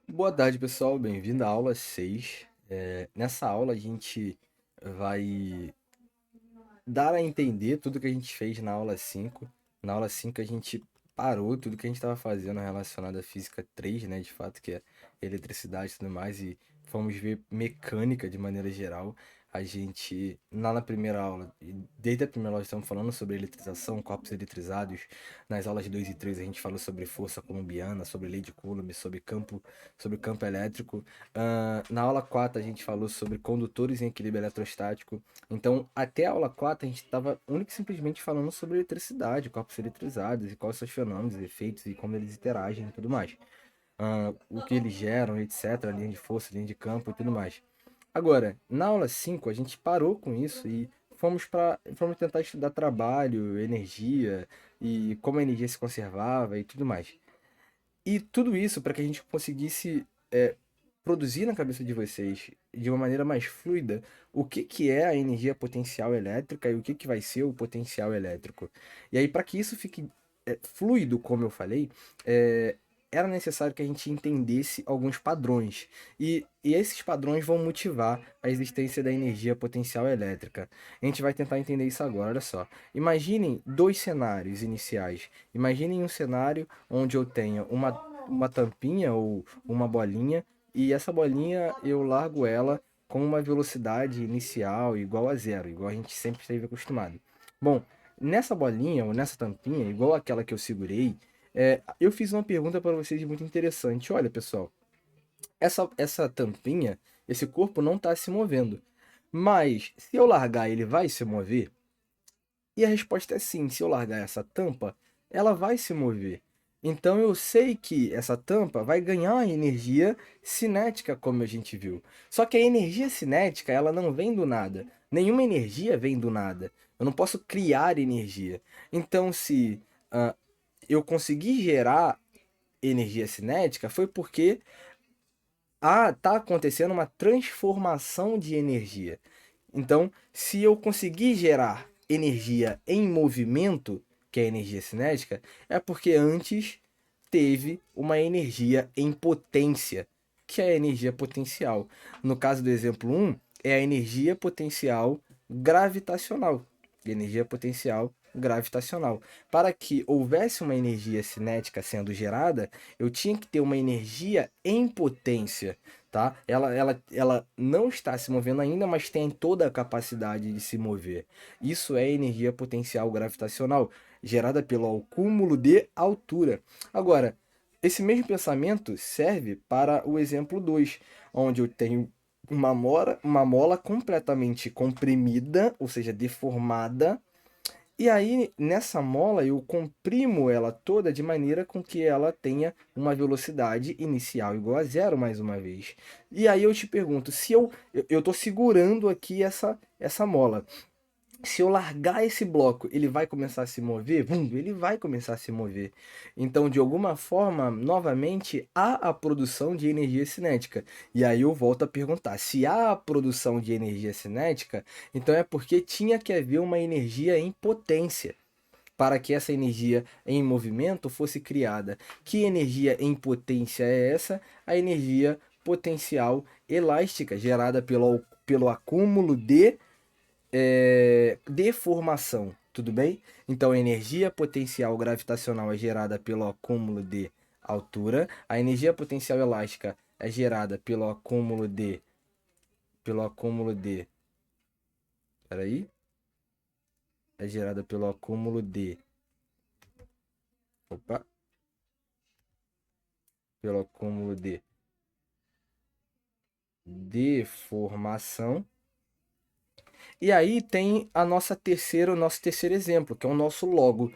Boa tarde, pessoal. Bem-vindo à aula 6. Nessa aula, a gente vai dar a entender tudo que a gente fez na aula 5. Na aula 5, a gente parou tudo que a gente estava fazendo relacionado à física 3, né? De fato, que é eletricidade e tudo mais, e fomos ver mecânica de maneira geral. A gente, lá na primeira aula, desde a primeira aula, estamos falando sobre eletrização, corpos eletrizados. Nas aulas 2 e 3 a gente falou sobre força colombiana, sobre lei de Coulomb, sobre campo elétrico. Na aula 4 a gente falou sobre condutores em equilíbrio eletrostático. Então, até a aula 4 a gente estava única e simplesmente falando sobre eletricidade, corpos eletrizados e quais são os fenômenos, efeitos e como eles interagem e tudo mais. O que eles geram, etc., linha de força, linha de campo e tudo mais. Agora, na aula 5 a gente parou com isso e fomos tentar estudar trabalho, energia e como a energia se conservava e tudo mais. E tudo isso para que a gente conseguisse produzir na cabeça de vocês de uma maneira mais fluida o que, que é a energia potencial elétrica e o que, que vai ser o potencial elétrico. E aí, para que isso fique fluido, como eu falei, é, era necessário que a gente entendesse alguns padrões. E esses padrões vão motivar a existência da energia potencial elétrica. A gente vai tentar entender isso agora, olha só. Imaginem dois cenários iniciais. Imaginem um cenário onde eu tenha uma tampinha ou uma bolinha e essa bolinha eu largo ela com uma velocidade inicial igual a zero, igual a gente sempre esteve acostumado. Bom, nessa bolinha ou nessa tampinha, igual aquela que eu segurei, eu fiz uma pergunta para vocês muito interessante. Olha, pessoal, essa tampinha, esse corpo não está se movendo. Mas se eu largar, ele vai se mover? E a resposta é sim. Se eu largar essa tampa, ela vai se mover. Então eu sei que essa tampa vai ganhar energia cinética, como a gente viu. Só que a energia cinética, ela não vem do nada. Nenhuma energia vem do nada. Eu não posso criar energia. Então, se eu conseguir gerar energia cinética, foi porque tá acontecendo uma transformação de energia. Então, se eu conseguir gerar energia em movimento, que é a energia cinética, é porque antes teve uma energia em potência, que é a energia potencial. No caso do exemplo 1, é a energia potencial gravitacional. Energia potencial gravitacional. Para que houvesse uma energia cinética sendo gerada, eu tinha que ter uma energia em potência, tá? Ela não está se movendo ainda, mas tem toda a capacidade de se mover. Isso é energia potencial gravitacional, gerada pelo acúmulo de altura. Agora, esse mesmo pensamento serve para o exemplo 2, onde eu tenho uma mola completamente comprimida, ou seja, deformada, e aí, nessa mola, eu comprimo ela toda de maneira com que ela tenha uma velocidade inicial igual a zero, mais uma vez. E aí eu te pergunto, se eu tô segurando aqui essa mola. Se eu largar esse bloco, ele vai começar a se mover? Ele vai começar a se mover. Então, de alguma forma, novamente, há a produção de energia cinética. E aí eu volto a perguntar: se há a produção de energia cinética, então é porque tinha que haver uma energia em potência para que essa energia em movimento fosse criada. Que energia em potência é essa? A energia potencial elástica, gerada pelo acúmulo de deformação, tudo bem? Então, a energia potencial gravitacional é gerada pelo acúmulo de altura, a energia potencial elástica é gerada pelo acúmulo de, peraí, é gerada pelo acúmulo de, opa, pelo acúmulo de deformação. E aí tem o nosso terceiro exemplo, que é o nosso logo,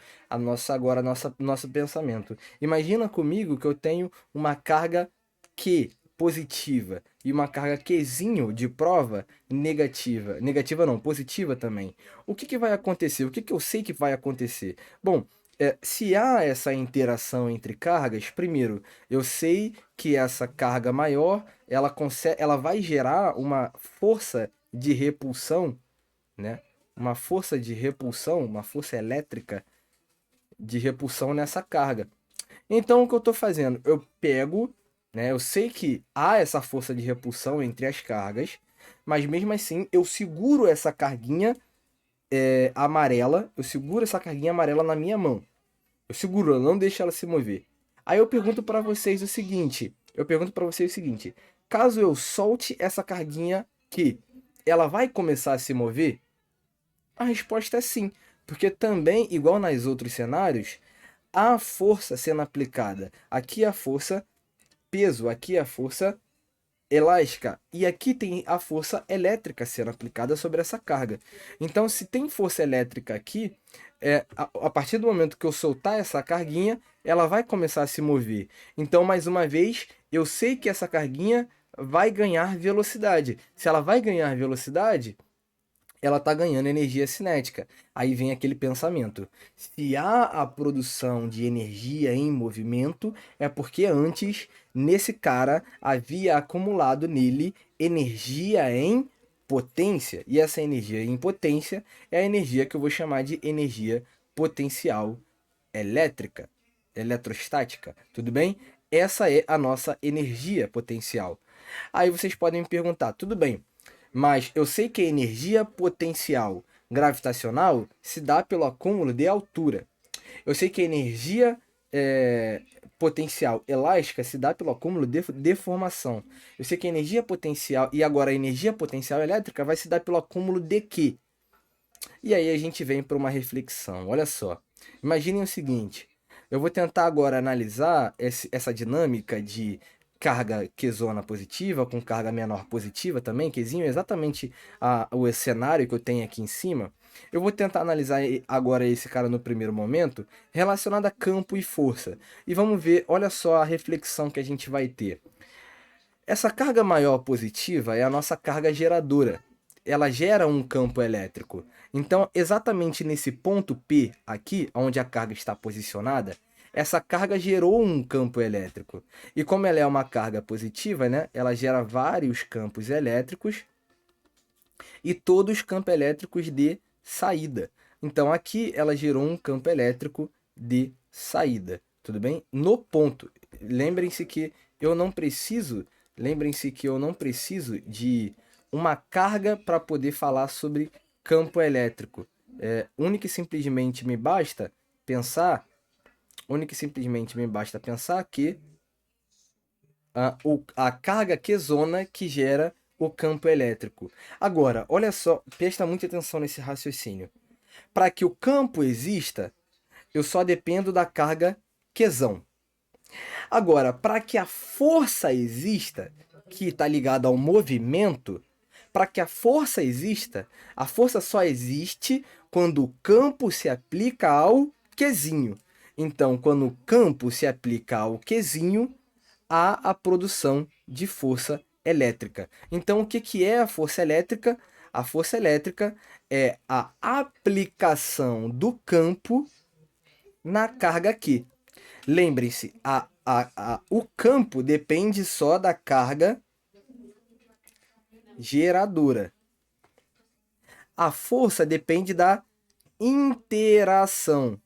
nosso pensamento. Imagina comigo que eu tenho uma carga Q positiva e uma carga Qzinho de prova negativa. Negativa não, positiva também. O que que vai acontecer? O que que eu sei que vai acontecer? Bom, se há essa interação entre cargas, primeiro, eu sei que essa carga maior, ela vai gerar uma força de repulsão, né? Uma força de repulsão, uma força elétrica de repulsão nessa carga. Então o que eu estou fazendo? Eu pego né? Eu sei que há essa força de repulsão entre as cargas, mas mesmo assim eu seguro essa carguinha amarela, eu seguro essa carguinha amarela na minha mão. Eu seguro, eu não deixo ela se mover. Aí eu pergunto para vocês o seguinte, caso eu solte essa carguinha aqui, ela vai começar a se mover? A resposta é sim, porque também, igual nos outros cenários, há força sendo aplicada. Aqui a força peso, aqui a força elástica e aqui tem a força elétrica sendo aplicada sobre essa carga. Então, se tem força elétrica aqui, a partir do momento que eu soltar essa carguinha, ela vai começar a se mover. Então, mais uma vez, eu sei que essa carguinha vai ganhar velocidade. Se ela vai ganhar velocidade, ela está ganhando energia cinética. Aí vem aquele pensamento: se há a produção de energia em movimento, é porque antes, nesse cara, havia acumulado nele energia em potência. E essa energia em potência é a energia que eu vou chamar de energia potencial elétrica, eletrostática. Tudo bem? Essa é a nossa energia potencial. Aí vocês podem me perguntar: tudo bem, mas eu sei que a energia potencial gravitacional se dá pelo acúmulo de altura. Eu sei que a energia potencial elástica se dá pelo acúmulo de deformação. Eu sei que a energia potencial, e agora a energia potencial elétrica vai se dar pelo acúmulo de quê? E aí a gente vem para uma reflexão. Olha só, imaginem o seguinte: eu vou tentar agora analisar essa dinâmica de carga Qzona positiva com carga menor positiva também, Qzinho, exatamente o cenário que eu tenho aqui em cima. Eu vou tentar analisar agora esse cara no primeiro momento, relacionado a campo e força. E vamos ver, olha só a reflexão que a gente vai ter. Essa carga maior positiva é a nossa carga geradora. Ela gera um campo elétrico. Então, exatamente nesse ponto P aqui, onde a carga está posicionada, essa carga gerou um campo elétrico. E como ela é uma carga positiva, né, ela gera vários campos elétricos e todos campos elétricos de saída. Então, aqui ela gerou um campo elétrico de saída. Tudo bem? No ponto. Lembrem-se que eu não preciso de uma carga para poder falar sobre campo elétrico. Única e simplesmente me basta pensar que a carga Qzona que gera o campo elétrico. Agora, olha só, presta muita atenção nesse raciocínio. Para que o campo exista, eu só dependo da carga Qzão. Agora, para que a força exista, que está ligada ao movimento, para que a força exista, a força só existe quando o campo se aplica ao Qzinho. Então, quando o campo se aplica ao Qzinho, há a produção de força elétrica. Então, o que é a força elétrica? A força elétrica é a aplicação do campo na carga Q. Lembre-se, o campo depende só da carga geradora. A força depende da interação.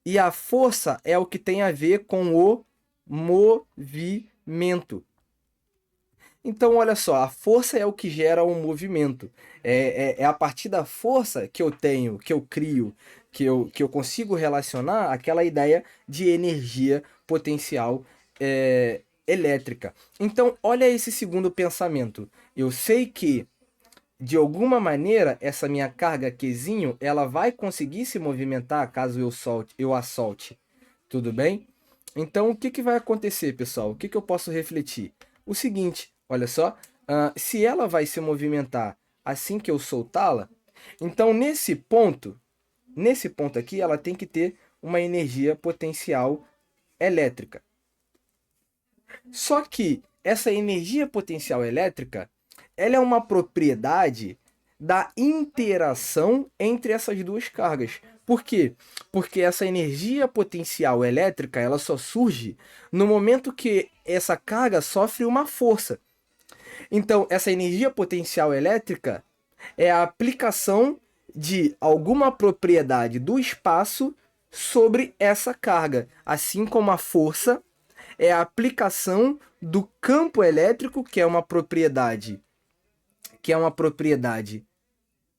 E a força é o que tem a ver com o movimento. Então, olha só, a força é o que gera o movimento. É a partir da força que eu tenho, que eu crio, que eu consigo relacionar aquela ideia de energia potencial elétrica. Então, olha esse segundo pensamento. Eu sei que, de alguma maneira, essa minha carga Qzinho, ela vai conseguir se movimentar caso eu a solte. Tudo bem? Então, o que vai acontecer, pessoal? O que eu posso refletir? O seguinte, olha só, se ela vai se movimentar assim que eu soltá-la, então nesse ponto aqui, ela tem que ter uma energia potencial elétrica. Só que essa energia potencial elétrica, ela é uma propriedade da interação entre essas duas cargas. Por quê? Porque essa energia potencial elétrica, ela só surge no momento que essa carga sofre uma força. Então, essa energia potencial elétrica é a aplicação de alguma propriedade do espaço sobre essa carga, assim como a força é a aplicação do campo elétrico, que é uma propriedade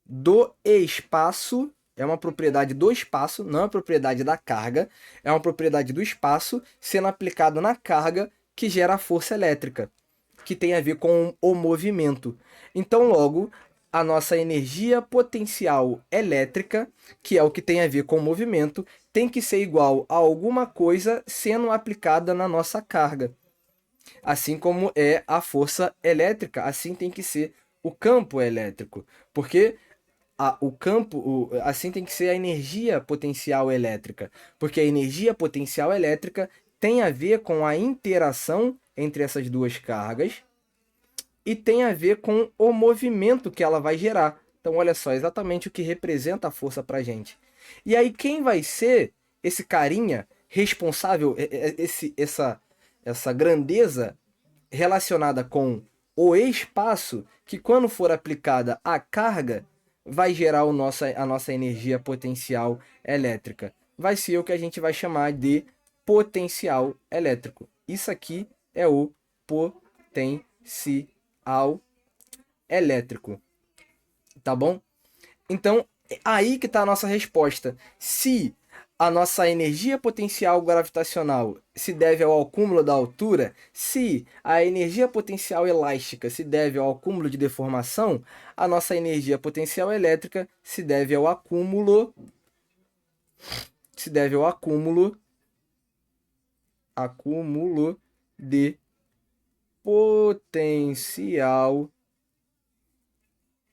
do espaço, é uma propriedade do espaço, não é uma propriedade da carga, é uma propriedade do espaço sendo aplicado na carga que gera a força elétrica, que tem a ver com o movimento. Então, logo, a nossa energia potencial elétrica, que é o que tem a ver com o movimento, tem que ser igual a alguma coisa sendo aplicada na nossa carga. Assim como é a força elétrica, assim tem que ser o campo elétrico. Porque assim tem que ser a energia potencial elétrica. Porque a energia potencial elétrica tem a ver com a interação entre essas duas cargas e tem a ver com o movimento que ela vai gerar. Então, olha só, exatamente o que representa a força para a gente. E aí, quem vai ser esse carinha responsável, essa grandeza relacionada com o espaço, que quando for aplicada a carga, vai gerar a nossa energia potencial elétrica. Vai ser o que a gente vai chamar de potencial elétrico. Isso aqui é o potencial elétrico. Tá bom? Então, aí que está a nossa resposta. Se a nossa energia potencial gravitacional se deve ao acúmulo da altura, se a energia potencial elástica se deve ao acúmulo de deformação, a nossa energia potencial elétrica se deve ao acúmulo de potencial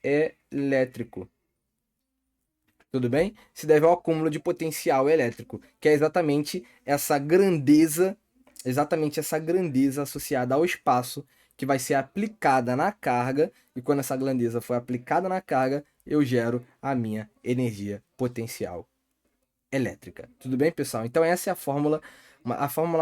elétrico. Tudo bem? Se deve ao acúmulo de potencial elétrico, que é exatamente essa grandeza associada ao espaço que vai ser aplicada na carga, e quando essa grandeza for aplicada na carga, eu gero a minha energia potencial elétrica. Tudo bem, pessoal? Então essa é a fórmula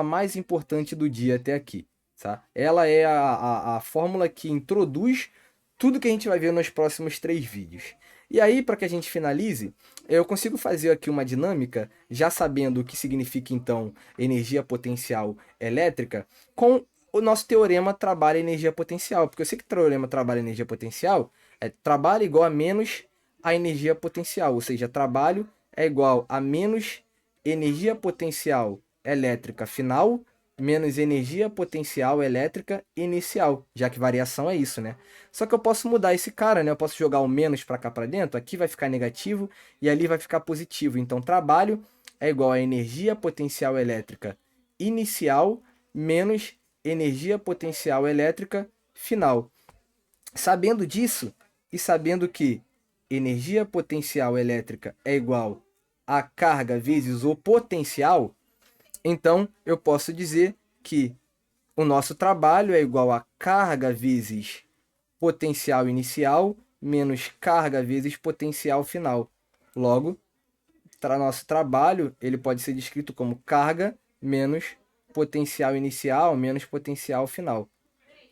mais importante do dia até aqui, tá? Ela é a fórmula que introduz tudo que a gente vai ver nos próximos 3 vídeos. E aí, para que a gente finalize, eu consigo fazer aqui uma dinâmica, já sabendo o que significa, então, energia potencial elétrica, com o nosso teorema trabalho-energia potencial. Porque eu sei que o teorema trabalho-energia potencial é trabalho igual a menos a energia potencial, ou seja, trabalho é igual a menos energia potencial elétrica final menos energia potencial elétrica inicial, já que variação é isso, né? Só que eu posso mudar esse cara, né? Eu posso jogar o menos para cá para dentro, aqui vai ficar negativo e ali vai ficar positivo. Então, trabalho é igual a energia potencial elétrica inicial menos energia potencial elétrica final. Sabendo disso e sabendo que energia potencial elétrica é igual a carga vezes o potencial, então, eu posso dizer que o nosso trabalho é igual a carga vezes potencial inicial menos carga vezes potencial final. Logo, nosso trabalho ele pode ser descrito como carga menos potencial inicial menos potencial final.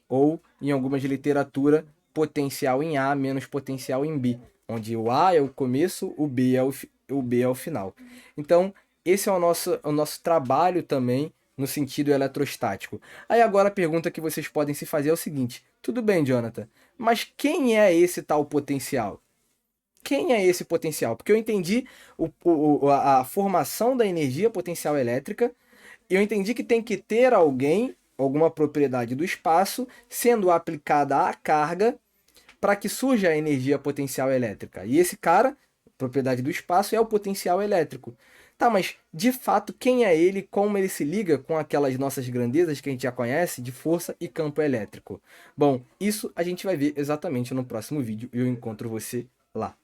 Ou, em algumas literatura, potencial em A menos potencial em B, onde o A é o começo, o B é o final. Então, esse é o nosso trabalho também no sentido eletrostático. Aí agora a pergunta que vocês podem se fazer é o seguinte: tudo bem, Jonathan, mas quem é esse tal potencial? Quem é esse potencial? Porque eu entendi a formação da energia potencial elétrica, eu entendi que tem que ter alguma propriedade do espaço, sendo aplicada à carga para que surja a energia potencial elétrica. E esse cara, propriedade do espaço, é o potencial elétrico. Tá, mas de fato, quem é ele? Como ele se liga com aquelas nossas grandezas que a gente já conhece de força e campo elétrico? Bom, isso a gente vai ver exatamente no próximo vídeo e eu encontro você lá.